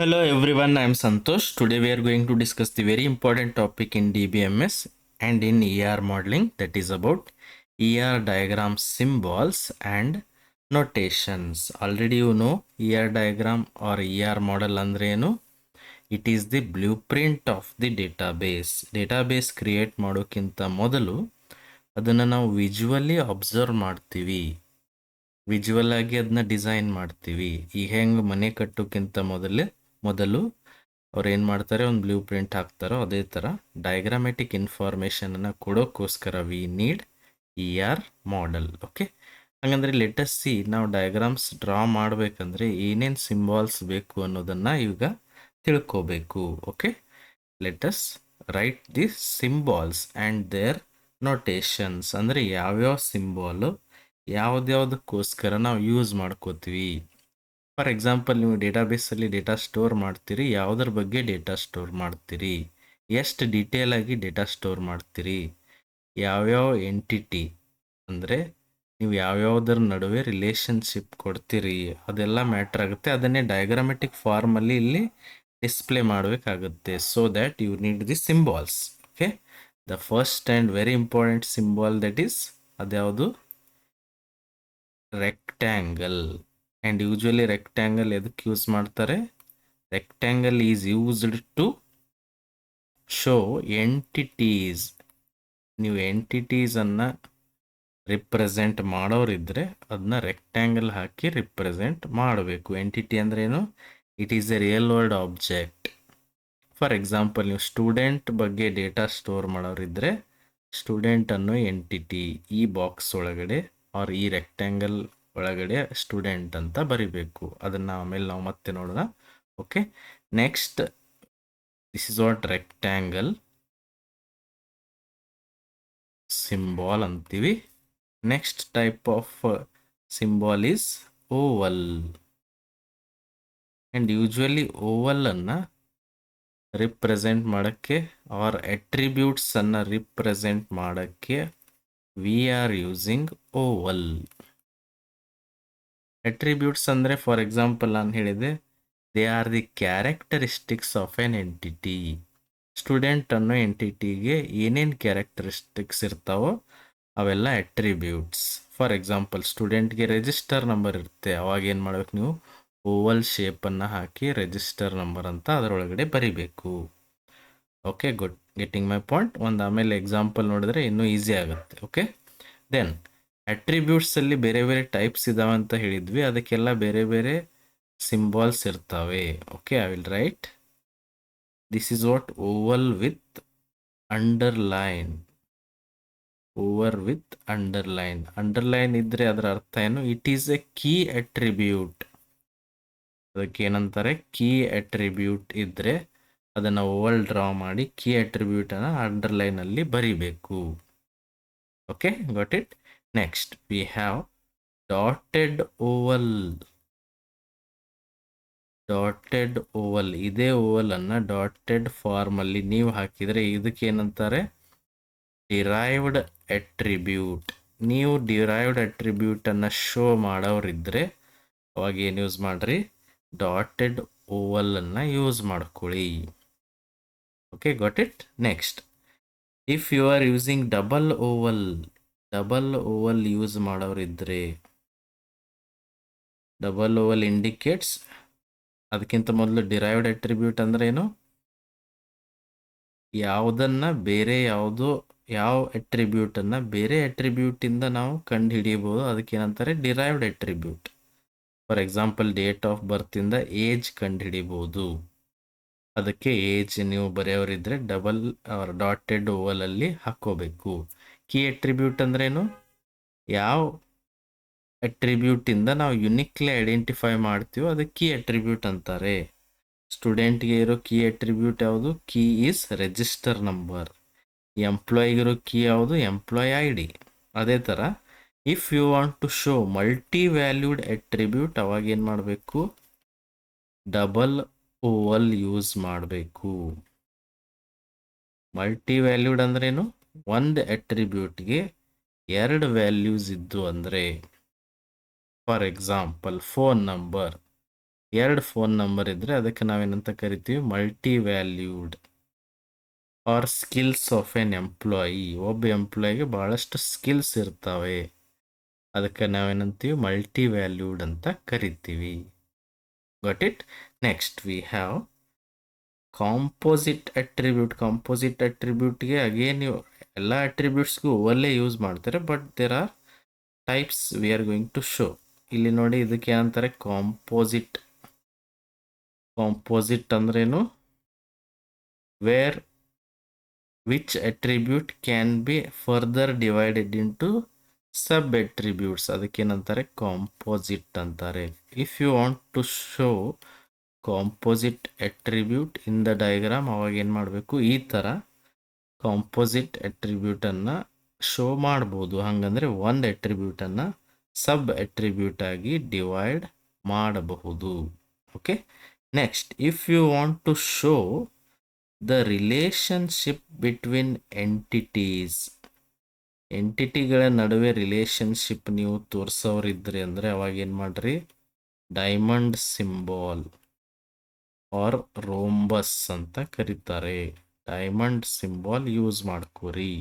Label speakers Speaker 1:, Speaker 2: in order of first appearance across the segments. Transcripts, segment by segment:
Speaker 1: Hello everyone, I am Santosh. Today we are going to discuss the very important topic in DBMS and in ER modeling, that is about ER diagram symbols and notations. Already you know ER diagram or ER model andre ಏನು. It is the blueprint of the database. Database create ಮಾಡೋಕ್ಕಿಂತ ಮೊದಲು ಅದನ್ನು ನಾವು visually observe ಮಾಡ್ತೀವಿ. Visual ಆಗಿ ಅದನ್ನ design ಮಾಡ್ತೀವಿ. ಈಗ ಹೆಂಗೆ ಮನೆ ಕಟ್ಟೋಕ್ಕಿಂತ ಮೊದಲು ಅವ್ರು ಏನು ಮಾಡ್ತಾರೆ, ಒಂದು ಬ್ಲೂ ಪ್ರಿಂಟ್ ಹಾಕ್ತಾರೋ ಅದೇ ಥರ ಡಯಾಗ್ರಾಮೆಟಿಕ್ ಇನ್ಫಾರ್ಮೇಷನನ್ನು ಕೊಡೋಕ್ಕೋಸ್ಕರ we need ER model. Okay, ಹಾಗಂದ್ರೆ ಲೆಟಸ್ ಸಿ ನಾವು ಡಯಾಗ್ರಾಮ್ಸ್ ಡ್ರಾ ಮಾಡಬೇಕಂದ್ರೆ ಏನೇನು ಸಿಂಬಾಲ್ಸ್ ಬೇಕು ಅನ್ನೋದನ್ನು ಈಗ ತಿಳ್ಕೋಬೇಕು. Okay, let's write the symbols and their notations. ಅಂದರೆ ಯಾವ್ಯಾವ ಸಿಂಬಾಲು ಯಾವುದ್ಯಾವುದಕ್ಕೋಸ್ಕರ ನಾವು ಯೂಸ್ ಮಾಡ್ಕೋತೀವಿ. ಫಾರ್ ಎಕ್ಸಾಂಪಲ್, ನೀವು ಡೇಟಾಬೇಸಲ್ಲಿ ಡೇಟಾ ಸ್ಟೋರ್ ಮಾಡ್ತೀರಿ, ಯಾವುದ್ರ ಬಗ್ಗೆ ಡೇಟಾ ಸ್ಟೋರ್ ಮಾಡ್ತೀರಿ, ಎಷ್ಟು ಡೀಟೇಲ್ ಆಗಿ ಡೇಟಾ ಸ್ಟೋರ್ ಮಾಡ್ತೀರಿ, ಯಾವ್ಯಾವ ಎಂಟಿಟಿ ಅಂದರೆ ನೀವು ಯಾವ್ಯಾವುದರ ನಡುವೆ ರಿಲೇಷನ್ಶಿಪ್ ಕೊಡ್ತೀರಿ, ಅದೆಲ್ಲ ಮ್ಯಾಟ್ರ್ ಆಗುತ್ತೆ. ಅದನ್ನೇ ಡಯಾಗ್ರಾಮೆಟಿಕ್ ಫಾರ್ಮಲ್ಲಿ ಇಲ್ಲಿ ಡಿಸ್ಪ್ಲೇ ಮಾಡಬೇಕಾಗುತ್ತೆ. So that you need the symbols. Okay, the first and very important symbol that is ಅದ್ಯಾವುದು, ರೆಕ್ಟ್ಯಾಂಗಲ್. ಆ್ಯಂಡ್ ಯೂಶ್ವಲಿ ರೆಕ್ಟ್ಯಾಂಗಲ್ ಎದಕ್ಕೆ ಯೂಸ್ ಮಾಡ್ತಾರೆ? Rectangle is used to show entities. ನೀವು ಎಂಟಿಟೀಸನ್ನು ರಿಪ್ರೆಸೆಂಟ್ ಮಾಡೋರಿದ್ರೆ ಅದನ್ನ ರೆಕ್ಟ್ಯಾಂಗಲ್ ಹಾಕಿ ರಿಪ್ರೆಸೆಂಟ್ ಮಾಡಬೇಕು. ಎಂಟಿಟಿ ಅಂದ್ರೇನು? It is a real world object. For example, ನೀವು ಸ್ಟೂಡೆಂಟ್ ಬಗ್ಗೆ ಡೇಟಾ ಸ್ಟೋರ್ ಮಾಡೋರಿದ್ರೆ ಸ್ಟೂಡೆಂಟ್ ಅನ್ನೋ ಎಂಟಿಟಿ ಈ ಬಾಕ್ಸ್ ಒಳಗಡೆ ಆರ್ ಈ ರೆಕ್ಟ್ಯಾಂಗಲ್ ಒಳಗಡೆ ಸ್ಟೂಡೆಂಟ್ ಅಂತ ಬರಿಬೇಕು. ಅದನ್ನು ಆಮೇಲೆ ನಾವು ಮತ್ತೆ ನೋಡೋಣ. Okay, next, this is what rectangle symbol ಅಂತೀವಿ. Next type of symbol is oval. And usually ಓವಲನ್ನು ರಿಪ್ರೆಸೆಂಟ್ ಮಾಡೋಕ್ಕೆ ಆರ್ ಅಟ್ರಿಬ್ಯೂಟ್ಸನ್ನು ರಿಪ್ರೆಸೆಂಟ್ ಮಾಡೋಕ್ಕೆ we are using oval. Attributes ಅಂದರೆ ಫಾರ್ ಎಕ್ಸಾಂಪಲ್ ನಾನು ಹೇಳಿದೆ, they are the characteristics of an entity. Student ಅನ್ನೋ ಎಂಟಿಟಿಗೆ ಏನೇನು ಕ್ಯಾರೆಕ್ಟರಿಸ್ಟಿಕ್ಸ್ ಇರ್ತಾವೋ ಅವೆಲ್ಲ ಅಟ್ರಿಬ್ಯೂಟ್ಸ್. ಫಾರ್ ಎಕ್ಸಾಂಪಲ್, ಸ್ಟೂಡೆಂಟ್ಗೆ ರಿಜಿಸ್ಟರ್ ನಂಬರ್ ಇರುತ್ತೆ, ಅವಾಗ ಏನು ಮಾಡ್ಬೇಕು, ನೀವು ಓವಲ್ ಶೇಪನ್ನು ಹಾಕಿ ರಿಜಿಸ್ಟರ್ ನಂಬರ್ ಅಂತ ಅದರೊಳಗಡೆ ಬರಿಬೇಕು. Okay, good, getting my point. ಒಂದು ಆಮೇಲೆ ಎಕ್ಸಾಂಪಲ್ ನೋಡಿದ್ರೆ ಇನ್ನೂ ಈಸಿ ಆಗುತ್ತೆ. ಓಕೆ, ದೆನ್ ಅಟ್ರಿಬ್ಯೂಟ್ಸಲ್ಲಿ ಬೇರೆ ಬೇರೆ ಟೈಪ್ಸ್ ಇದಾವೆ ಅಂತ ಹೇಳಿದ್ವಿ, ಅದಕ್ಕೆಲ್ಲ ಬೇರೆ ಬೇರೆ ಸಿಂಬಾಲ್ಸ್ ಇರ್ತವೆ. Okay, I will write this is what Oval with underline. Over with underline. Underline ಇದ್ರೆ ಅದರ ಅರ್ಥ ಏನು? It is A key attribute. ಅದಕ್ಕೆ ಏನಂತಾರೆ? ಕೀ ಅಟ್ರಿಬ್ಯೂಟ್ ಇದ್ರೆ ಅದನ್ನು ಓವಲ್ ಡ್ರಾ ಮಾಡಿ ಕೀ ಅಟ್ರಿಬ್ಯೂಟನ್ನು ಅಂಡರ್ಲೈನಲ್ಲಿ ಬರಿಬೇಕು. Okay, got it. Next we have dotted Oval. Dotted Oval, ಇದೇ ಓವಲನ್ನು ಡಾಟೆಡ್ ಫಾರ್ಮಲ್ಲಿ ನೀವು ಹಾಕಿದರೆ ಇದಕ್ಕೆ ಏನಂತಾರೆ? Derived attribute. ನೀವು ಡಿರೈವ್ಡ್ ಅಟ್ರಿಬ್ಯೂಟನ್ನು ಶೋ ಮಾಡೋರಿದ್ದರೆ ಅವಾಗ ಏನು ಯೂಸ್ ಮಾಡ್ರಿ? ಡಾಟೆಡ್ ಓವಲನ್ನು ಯೂಸ್ ಮಾಡ್ಕೊಳ್ಳಿ. Okay, got it. Next, if you are using double oval use ಮಾಡೋರಿದ್ದರೆ, ಡಬಲ್ ಓವಲ್ ಇಂಡಿಕೇಟ್ಸ್, ಅದಕ್ಕಿಂತ ಮೊದಲು ಡಿರೈವ್ಡ್ ಅಟ್ರಿಬ್ಯೂಟ್ ಅಂದ್ರೆ ಏನು? ಯಾವುದನ್ನು ಬೇರೆ ಯಾವ ಅಟ್ರಿಬ್ಯೂಟನ್ನು ಬೇರೆ ಅಟ್ರಿಬ್ಯೂಟಿಂದ ನಾವು ಕಂಡು ಹಿಡಿಯಬಹುದು, ಅದಕ್ಕೆ ಏನಂತಾರೆ? Derived attribute. For example, date of ಬರ್ತಿಂದ ಏಜ್ ಕಂಡು ಹಿಡಿಬಹುದು, ಅದಕ್ಕೆ ಏಜ್ ನೀವು ಬರೆಯೋರಿದ್ರೆ ಡಬಲ್ ಆರ್ ಡಾಟೆಡ್ ಓವಲಲ್ಲಿ ಹಾಕೋಬೇಕು. ಕೀ ಅಟ್ರಿಬ್ಯೂಟ್ ಅಂದ್ರೇನು? ಯಾವ ಅಟ್ರಿಬ್ಯೂಟಿಂದ ನಾವು ಯುನಿಕ್ಲಿ ಐಡೆಂಟಿಫೈ ಮಾಡ್ತೀವೋ ಅದಕ್ಕೆ ಕೀ ಅಟ್ರಿಬ್ಯೂಟ್ ಅಂತಾರೆ. ಸ್ಟೂಡೆಂಟ್ಗೆ ಇರೋ ಕೀ ಅಟ್ರಿಬ್ಯೂಟ್ ಯಾವುದು? Key is register number. ಎಂಪ್ಲಾಯಿಗಿರೋ ಕೀ ಯಾವುದು? Employee ID. ಅದೇ ಥರ if you want to show multi valued attribute, ಅವಾಗ ಏನು ಮಾಡಬೇಕು? ಡಬಲ್ ಓವಲ್ ಯೂಸ್ ಮಾಡಬೇಕು. ಮಲ್ಟಿ ವ್ಯಾಲ್ಯೂಡ್ ಅಂದ್ರೇನು? ಒಂದು ಅಟ್ರಿಬ್ಯೂಟ್ಗೆ ಎರಡು ವ್ಯಾಲ್ಯೂಸ್ ಇದ್ದು ಅಂದರೆ, for example phone number, 2 phone number ಇದ್ದರೆ ಅದಕ್ಕೆ ನಾವೇನಂತ ಕರಿತೀವಿ multi valued or skills of an employee. ಒಬ್ಬ ಎಂಪ್ಲಾಯಿಗೆ ಭಾಳಷ್ಟು ಸ್ಕಿಲ್ಸ್ ಇರ್ತವೆ, ಅದಕ್ಕೆ ನಾವೇನಂತೀವಿ ಮಲ್ಟಿ ವ್ಯಾಲ್ಯೂಡ್ ಅಂತ ಕರಿತೀವಿ. Got it? Next we have composite attribute. Composite ಅಟ್ರಿಬ್ಯೂಟ್ಗೆ ಅಗೇನ್ ನೀವು ಎಲ್ಲ ಅಟ್ರಿಬ್ಯೂಟ್ಸ್ಗೂ ಓವರ್ಲೇ ಯೂಸ್ ಮಾಡ್ತಾರೆ, but there are types we are going to show. ಇಲ್ಲಿ ನೋಡಿ, ಇದಕ್ಕೆ ಏನಂತಾರೆ ಕಾಂಪೋಸಿಟ್. ಕಾಂಪೋಸಿಟ್ ಅಂದ್ರೇನು? Where which attribute can be further divided into sub attributes, ಅದಕ್ಕೇನಂತಾರೆ ಕಾಂಪೋಸಿಟ್ ಅಂತಾರೆ. If you want to show composite attribute in the diagram, ಅವಾಗ ಏನು ಮಾಡಬೇಕು, ಈ ಥರ ಕಾಂಪೋಸಿಟ್ ಅಟ್ರಿಬ್ಯೂಟನ್ನು ಶೋ ಮಾಡ್ಬೋದು. ಹಾಗಂದರೆ ಒಂದು ಅಟ್ರಿಬ್ಯೂಟನ್ನು ಸಬ್ ಅಟ್ರಿಬ್ಯೂಟ್ ಆಗಿ ಡಿವೈಡ್ ಮಾಡಬಹುದು. Okay, next if you want to show the relationship between entities, ಎಂಟಿಟಿಗಳ ನಡುವೆ ರಿಲೇಷನ್ಶಿಪ್ ನೀವು ತೋರಿಸೋರಿದ್ರಿ ಅಂದರೆ ಅವಾಗ ಏನು ಮಾಡ್ರಿ, ಡೈಮಂಡ್ ಸಿಂಬಾಲ್ ಆರ್ ರೋಂಬಸ್ ಅಂತ ಕರೀತಾರೆ. ಡೈಮಂಡ್ ಸಿಂಬಾಲ್ ಯೂಸ್ ಮಾಡ್ಕೋರಿ,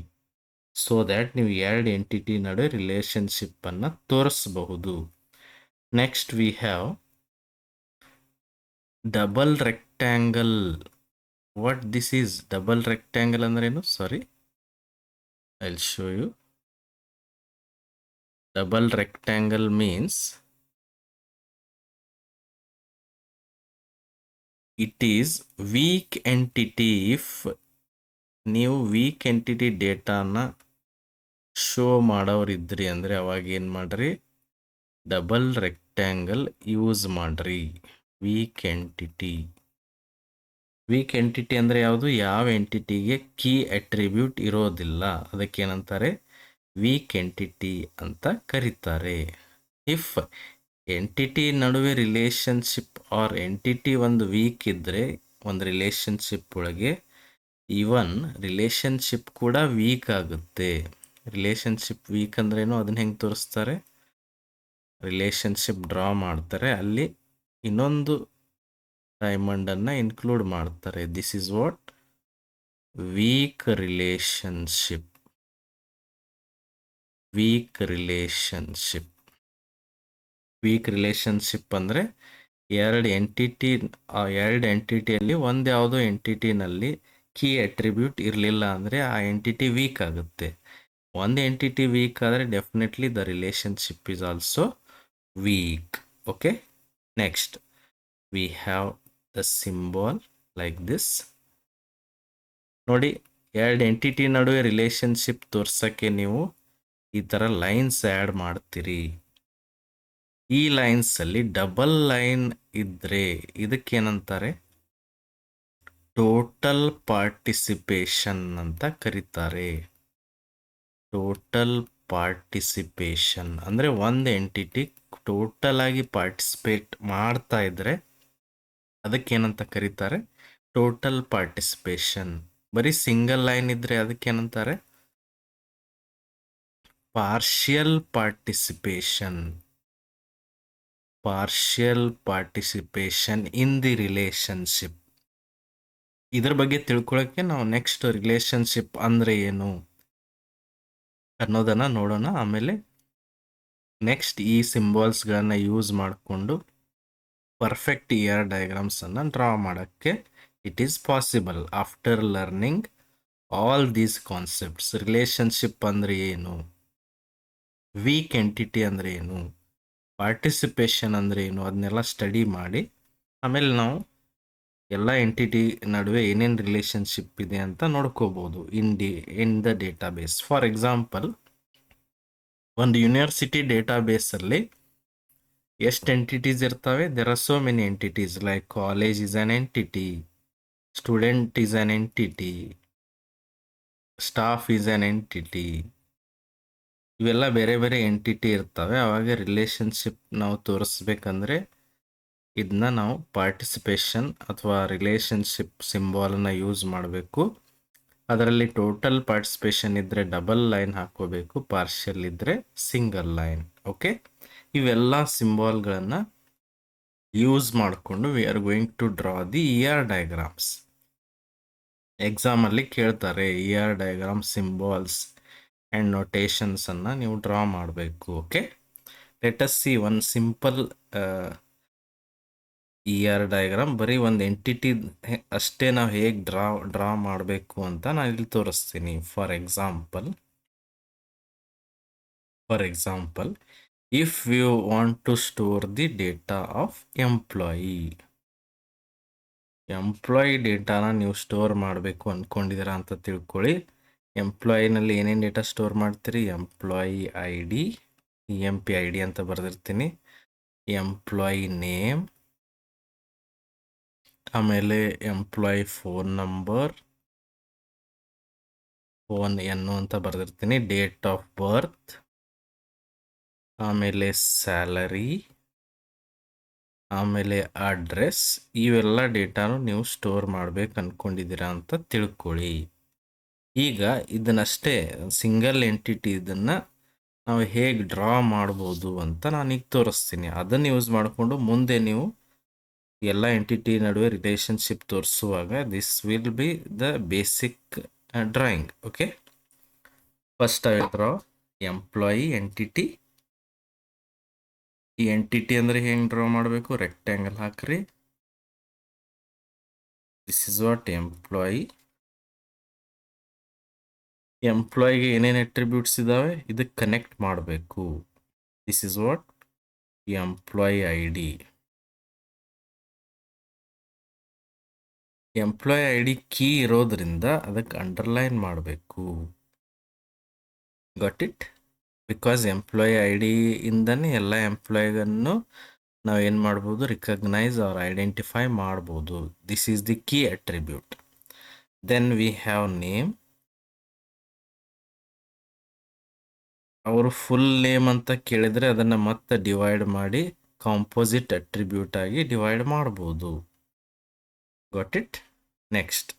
Speaker 1: ಸೊ ದ್ಯಾಟ್ ನೀವು ಎರಡು ಎಂಟಿಟಿ ನಡುವೆ ರಿಲೇಷನ್ಶಿಪ್ಪನ್ನು ತೋರಿಸಬಹುದು. Next we have double rectangle. What this is double rectangle ಅಂದ್ರೇನು? Sorry, I'll show you. Double rectangle means it is weak entity. If ನೀವು ವೀಕ್ ಎಂಟಿಟಿ ಡೇಟಾನ ಶೋ ಮಾಡೋರಿದ್ರಿ ಅಂದರೆ ಅವಾಗ ಏನು ಮಾಡ್ರಿ, ಡಬಲ್ ರೆಕ್ಟ್ಯಾಂಗಲ್ ಯೂಸ್ ಮಾಡ್ರಿ. ವೀಕ್ ಎಂಟಿಟಿ, ವೀಕ್ ಎಂಟಿಟಿ ಅಂದರೆ ಯಾವುದು? ಯಾವ ಎಂಟಿಟಿಗೆ ಕೀ ಅಟ್ರಿಬ್ಯೂಟ್ ಇರೋದಿಲ್ಲ, ಅದಕ್ಕೇನಂತಾರೆ ವೀಕ್ ಎಂಟಿಟಿ ಅಂತ ಕರೀತಾರೆ. ಇಫ್ ಎಂಟಿಟಿ ನಡುವೆ ರಿಲೇಷನ್ಶಿಪ್ ಆರ್ ಎಂಟಿಟಿ ಒಂದು ವೀಕ್ ಇದ್ದರೆ ಒಂದು ರಿಲೇಷನ್ಶಿಪ್ ಒಳಗೆ ಈವನ್ ರಿಲೇಷನ್ಶಿಪ್ ಕೂಡ ವೀಕ್ ಆಗುತ್ತೆ. ರಿಲೇಷನ್ಶಿಪ್ ವೀಕ್ ಅಂದ್ರೇನು, ಅದನ್ನ ಹೆಂಗೆ ತೋರಿಸ್ತಾರೆ? ರಿಲೇಷನ್ಶಿಪ್ ಡ್ರಾ ಮಾಡ್ತಾರೆ, ಅಲ್ಲಿ ಇನ್ನೊಂದು ಡೈಮಂಡನ್ನು ಇನ್ಕ್ಲೂಡ್ ಮಾಡ್ತಾರೆ. This is what weak relationship. Weak relationship, weak relationship ಅಂದರೆ ಎರಡು ಎಂಟಿಟಿಯಲ್ಲಿ ಒಂದು ಯಾವುದೋ ಎಂಟಿಟಿನಲ್ಲಿ ಕೀ ಅಟ್ರಿಬ್ಯೂಟ್ ಇರಲಿಲ್ಲ ಅಂದರೆ ಆ ಎಂಟಿಟಿ ವೀಕ್ ಆಗುತ್ತೆ. ಒಂದು ಎಂಟಿಟಿ ವೀಕ್ ಆದರೆ definitely the relationship is also weak. Okay, next we have the symbol like this. ನೋಡಿ, ಎರಡು ಎಂಟಿಟಿ ನಡುವೆ ರಿಲೇಷನ್ಶಿಪ್ ತೋರ್ಸೋಕ್ಕೆ ನೀವು ಈ ಥರ ಲೈನ್ಸ್ ಆ್ಯಡ್ ಮಾಡ್ತೀರಿ. ಈ ಲೈನ್ಸಲ್ಲಿ ಡಬಲ್ ಲೈನ್ ಇದ್ದರೆ ಇದಕ್ಕೇನಂತಾರೆ? ಟೋಟಲ್ ಪಾರ್ಟಿಸಿಪೇಷನ್ ಅಂತ ಕರೀತಾರೆ. ಟೋಟಲ್ ಪಾರ್ಟಿಸಿಪೇಷನ್ ಅಂದರೆ ಒಂದು ಎಂಟಿಟಿ ಟೋಟಲ್ ಆಗಿ ಪಾರ್ಟಿಸಿಪೇಟ್ ಮಾಡ್ತಾ ಇದ್ರೆ ಅದಕ್ಕೇನಂತ ಕರೀತಾರೆ? Total participation. ಬರೀ ಸಿಂಗಲ್ ಲೈನ್ ಇದ್ದರೆ ಅದಕ್ಕೇನಂತಾರೆ? Partial participation. Partial participation in the relationship. ಇದ್ರ ಬಗ್ಗೆ ತಿಳ್ಕೊಳ್ಳೋಕ್ಕೆ ನಾವು ನೆಕ್ಸ್ಟ್ ರಿಲೇಷನ್ಶಿಪ್ ಅಂದರೆ ಏನು ಅನ್ನೋದನ್ನು ನೋಡೋಣ. ಆಮೇಲೆ ನೆಕ್ಸ್ಟ್ ಈ ಸಿಂಬಾಲ್ಸ್ಗಳನ್ನು ಯೂಸ್ ಮಾಡಿಕೊಂಡು ಪರ್ಫೆಕ್ಟ್ ER ಡಯಾಗ್ರಾಮ್ಸನ್ನು ಡ್ರಾ ಮಾಡೋಕ್ಕೆ it is possible after learning all these concepts. Relationship ಅಂದರೆ ಏನು, ವೀಕ್ ಎಂಟಿಟಿ ಅಂದರೆ ಏನು, ಪಾರ್ಟಿಸಿಪೇಷನ್ ಅಂದರೆ ಏನು, ಅದನ್ನೆಲ್ಲ ಸ್ಟಡಿ ಮಾಡಿ ಆಮೇಲೆ ನಾವು ಎಲ್ಲ ಎಂಟಿಟಿ ನಡುವೆ ಏನೇನು ರಿಲೇಷನ್ಶಿಪ್ ಇದೆ ಅಂತ ನೋಡ್ಕೋಬೋದು in the database. For example, ಒಂದು ಯೂನಿವರ್ಸಿಟಿ ಡೇಟಾಬೇಸಲ್ಲಿ ಎಷ್ಟು ಎಂಟಿಟೀಸ್ ಇರ್ತವೆ? There are so many entities like college is on entity, student is on entity, staff is on entity. ಇವೆಲ್ಲ ಬೇರೆ ಬೇರೆ ಎಂಟಿಟಿ ಇರ್ತವೆ. ಆವಾಗ ರಿಲೇಷನ್ಶಿಪ್ ನಾವು ತೋರಿಸ್ಬೇಕಂದ್ರೆ ಇದನ್ನ ನಾವು ಪಾರ್ಟಿಸಿಪೇಷನ್ ಅಥವಾ ರಿಲೇಷನ್ಶಿಪ್ ಸಿಂಬಾಲನ್ನು ಯೂಸ್ ಮಾಡಬೇಕು. ಅದರಲ್ಲಿ ಟೋಟಲ್ ಪಾರ್ಟಿಸಿಪೇಷನ್ ಇದ್ದರೆ ಡಬಲ್ ಲೈನ್ ಹಾಕೋಬೇಕು, ಪಾರ್ಷಿಯಲ್ ಇದ್ದರೆ ಸಿಂಗಲ್ ಲೈನ್. ಓಕೆ, ಇವೆಲ್ಲ ಸಿಂಬಾಲ್ಗಳನ್ನು ಯೂಸ್ ಮಾಡಿಕೊಂಡು we are going to draw the ER diagrams. ಎಕ್ಸಾಮಲ್ಲಿ ಕೇಳ್ತಾರೆ ER ಡಯಾಗ್ರಾಮ್ ಸಿಂಬಾಲ್ಸ್ ಆ್ಯಂಡ್ ನೊಟೇಷನ್ಸನ್ನು ನೀವು ಡ್ರಾ ಮಾಡಬೇಕು. Okay, let us see one simple ER diagram. ಬರೀ ಒಂದು ಎಂಟಿಟಿ ಅಷ್ಟೇ ನಾವು ಹೇಗೆ ಡ್ರಾ ಮಾಡಬೇಕು ಅಂತ ನಾನು ಇಲ್ಲಿ ತೋರಿಸ್ತೀನಿ. For example, if you want to store the data of employee ಡೇಟಾನ ನೀವು ಸ್ಟೋರ್ ಮಾಡಬೇಕು ಅಂದ್ಕೊಂಡಿದ್ದೀರಾ ಅಂತ ತಿಳ್ಕೊಳ್ಳಿ. ಎಂಪ್ಲಾಯಿನಲ್ಲಿ ಏನೇನು ಡೇಟಾ ಸ್ಟೋರ್ ಮಾಡ್ತೀರಿ? ಎಂಪ್ಲಾಯಿ ID, EMP ID ಅಂತ ಬರೆದಿರ್ತೀನಿ, ಎಂಪ್ಲಾಯಿ ನೇಮ್, ಆಮೇಲೆ employee phone number, phone NO ಅಂತ ಬರೆದಿರ್ತೀನಿ, ಡೇಟ್ ಆಫ್ ಬರ್ತ್, ಆಮೇಲೆ ಸ್ಯಾಲರಿ, ಆಮೇಲೆ ಅಡ್ರೆಸ್. ಇವೆಲ್ಲ ಡೇಟಾನು ನೀವು ಸ್ಟೋರ್ ಮಾಡ್ಬೇಕು ಅಂದ್ಕೊಂಡಿದ್ದೀರಾ ಅಂತ ತಿಳ್ಕೊಳ್ಳಿ. ಈಗ ಇದನ್ನಷ್ಟೇ ಸಿಂಗಲ್ ಎಂಟಿಟಿ ಇದನ್ನು ನಾವು ಹೇಗೆ ಡ್ರಾ ಮಾಡ್ಬೋದು ಅಂತ ನಾನೀಗ ತೋರಿಸ್ತೀನಿ. ಅದನ್ನು ಯೂಸ್ ಮಾಡಿಕೊಂಡು ಮುಂದೆ ನೀವು ಎಲ್ಲ ಎಂಟಿಟಿ ನಡುವೆ ರಿಲೇಷನ್ಶಿಪ್ ತೋರಿಸುವಾಗ this will be the basic drawing. Okay, first I will draw employee entity. ಈ ಎಂಟಿಟಿ ಅಂದರೆ ಹೆಂಗೆ ಡ್ರಾ ಮಾಡಬೇಕು? ರೆಕ್ಟ್ಯಾಂಗಲ್ ಹಾಕ್ರಿ. This is what employee. ಎಂಪ್ಲಾಯಿಗೆ ಏನೇನು ಅಟ್ರಿಬ್ಯೂಟ್ಸ್ ಇದ್ದಾವೆ ಇದಕ್ಕೆ ಕನೆಕ್ಟ್ ಮಾಡಬೇಕು. This is what employee ID. Employee ID key ಇರೋದ್ರಿಂದ ಅದಕ್ಕೆ ಅಂಡರ್ಲೈನ್ ಮಾಡಬೇಕು. Got it? Because employee ID ಇಂದನೇ ಎಲ್ಲ ಎಂಪ್ಲಾಯಿಗನ್ನು ನಾವು ಏನು ಮಾಡ್ಬೋದು? ರಿಕಗ್ನೈಸ್ ಆರ್ ಐಡೆಂಟಿಫೈ ಮಾಡ್ಬೋದು. This is the key attribute. Then we have name. ಅವರು ಫುಲ್ ನೇಮ್ ಅಂತ ಕೇಳಿದರೆ ಅದನ್ನು ಮತ್ತೆ ಡಿವೈಡ್ ಮಾಡಿ ಕಾಂಪೋಸಿಟ್ ಅಟ್ರಿಬ್ಯೂಟ್ ಆಗಿ ಡಿವೈಡ್ ಮಾಡ್ಬೋದು. Got it? Next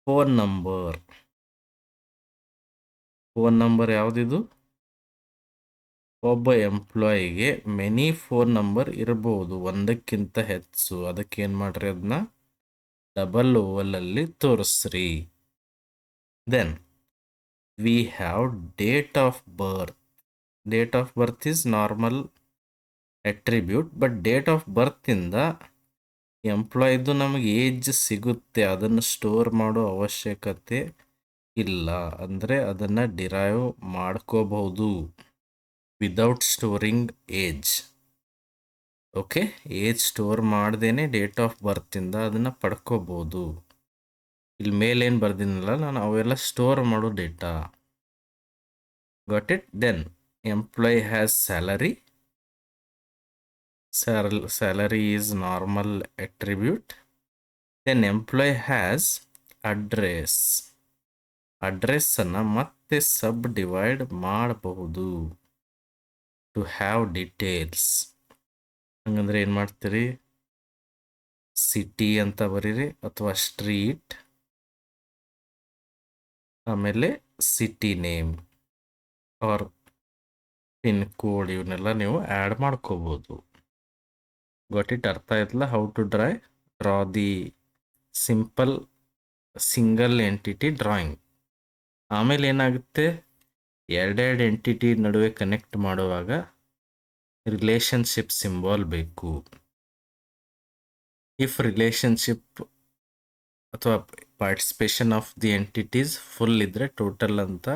Speaker 1: phone number. Phone number ಯಾವುದಿದು? ಒಬ್ಬ ಎಂಪ್ಲಾಯಿಗೆ ಮೆನಿ ಫೋನ್ ನಂಬರ್ ಇರ್ಬೋದು, ಒಂದಕ್ಕಿಂತ ಹೆಚ್ಚು. ಅದಕ್ಕೆ ಏನು ಮಾಡ್ರಿ? ಅದನ್ನ ಡಬಲ್ ಓವಲಲ್ಲಿ ತೋರಿಸ್ರಿ. Then we have date of birth. Date of birth is normal attribute, but date of ಬರ್ತಿಂದ ಎಂಪ್ಲಾಯಿದು ನಮಗೆ ಏಜ್ ಸಿಗುತ್ತೆ, ಅದನ್ನು ಸ್ಟೋರ್ ಮಾಡೋ ಅವಶ್ಯಕತೆ ಇಲ್ಲ. ಅಂದರೆ ಅದನ್ನು ಡಿರೈವ್ ಮಾಡ್ಕೋಬಹುದು without storing age. Okay, age store ಮಾಡ್ದೇನೆ ಡೇಟ್ ಆಫ್ ಬರ್ತಿಂದ ಅದನ್ನು ಪಡ್ಕೋಬೋದು. ಇಲ್ಲಿ ಮೇಲೇನು ಬರ್ದಿನಲ್ಲ ನಾನು, ಅವೆಲ್ಲ ಸ್ಟೋರ್ ಮಾಡೋ data. Got it? Then employee has salary. Salary is normal attribute. Then employee has address. Address ಅನ್ನು ಮತ್ತೆ ಸಬ್ ಡಿವೈಡ್ ಮಾಡಬಹುದು ಟು ಹ್ಯಾವ್ ಡೀಟೇಲ್ಸ್. ಹಂಗಂದ್ರೆ ಏನು ಮಾಡ್ತೀರಿ? ಸಿಟಿ ಅಂತ ಬರೀರಿ, ಅಥವಾ ಸ್ಟ್ರೀಟ್, ಆಮೇಲೆ city name or pin code, ಇವನ್ನೆಲ್ಲ ನೀವು ಆ್ಯಡ್ ಮಾಡ್ಕೋಬೋದು. Got it? ಅರ್ಥ ಆಯ್ತಲ್ಲ how to draw the simple single entity drawing. ಆಮೇಲೆ ಏನಾಗುತ್ತೆ? ಎರಡೆರಡು ಎಂಟಿಟಿ ನಡುವೆ ಕನೆಕ್ಟ್ ಮಾಡುವಾಗ ರಿಲೇಷನ್ಶಿಪ್ ಸಿಂಬಾಲ್ ಬೇಕು. ಇಫ್ ರಿಲೇಷನ್ಶಿಪ್ ಅಥವಾ participation of the entities full ಇದ್ದರೆ ಟೋಟಲ್ ಅಂತ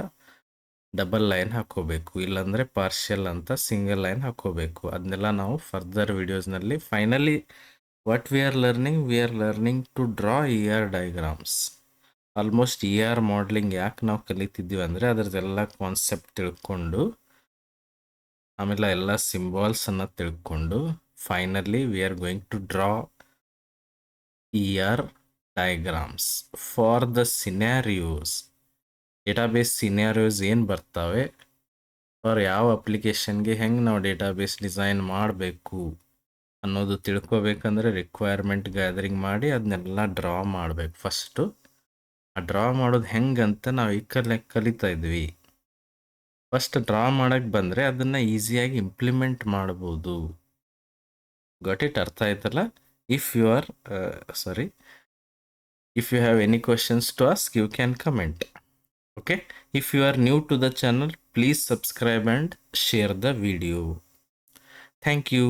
Speaker 1: ಡಬಲ್ ಲೈನ್ ಹಾಕೋಬೇಕು, ಇಲ್ಲಾಂದರೆ ಪಾರ್ಷಿಯಲ್ ಅಂತ ಸಿಂಗಲ್ ಲೈನ್ ಹಾಕೋಬೇಕು. ಅದನ್ನೆಲ್ಲ ನಾವು ಫರ್ದರ್ ವಿಡಿಯೋಸ್ನಲ್ಲಿ. Finally what we are learning to draw ER diagrams. Almost ER modelling ಯಾಕೆ ನಾವು ಕಲಿತಿದ್ದೀವಿ ಅಂದರೆ ಅದರದ್ದೆಲ್ಲ ಕಾನ್ಸೆಪ್ಟ್ ತಿಳ್ಕೊಂಡು, ಆಮೇಲೆ ಎಲ್ಲ ಸಿಂಬಾಲ್ಸನ್ನು ತಿಳ್ಕೊಂಡು, finally we are going to draw ER diagrams for the scenarios. Database scenarios ಏನು ಬರ್ತಾವೆ, ಅವ್ರು ಯಾವ ಅಪ್ಲಿಕೇಶನ್ಗೆ ಹೆಂಗೆ ನಾವು ಡೇಟಾಬೇಸ್ ಡಿಸೈನ್ ಮಾಡಬೇಕು ಅನ್ನೋದು ತಿಳ್ಕೊಬೇಕಂದ್ರೆ ರಿಕ್ವೈರ್ಮೆಂಟ್ ಗ್ಯಾದರಿಂಗ್ ಮಾಡಿ ಅದನ್ನೆಲ್ಲ ಡ್ರಾ ಮಾಡಬೇಕು. ಫಸ್ಟು ಆ ಡ್ರಾ ಮಾಡೋದು ಹೆಂಗಂತ ನಾವು ಈ ಕಲಿತಾ ಇದ್ವಿ. ಫಸ್ಟ್ ಡ್ರಾ ಮಾಡೋಕ್ಕೆ ಬಂದರೆ ಅದನ್ನು ಈಸಿಯಾಗಿ ಇಂಪ್ಲಿಮೆಂಟ್ ಮಾಡ್ಬೋದು. Got it? ಅರ್ಥ ಆಯ್ತಲ್ಲ? If you are sorry, if you have any questions to ask, you can comment. Okay, if you are new to the channel, please subscribe and share the video. Thank you.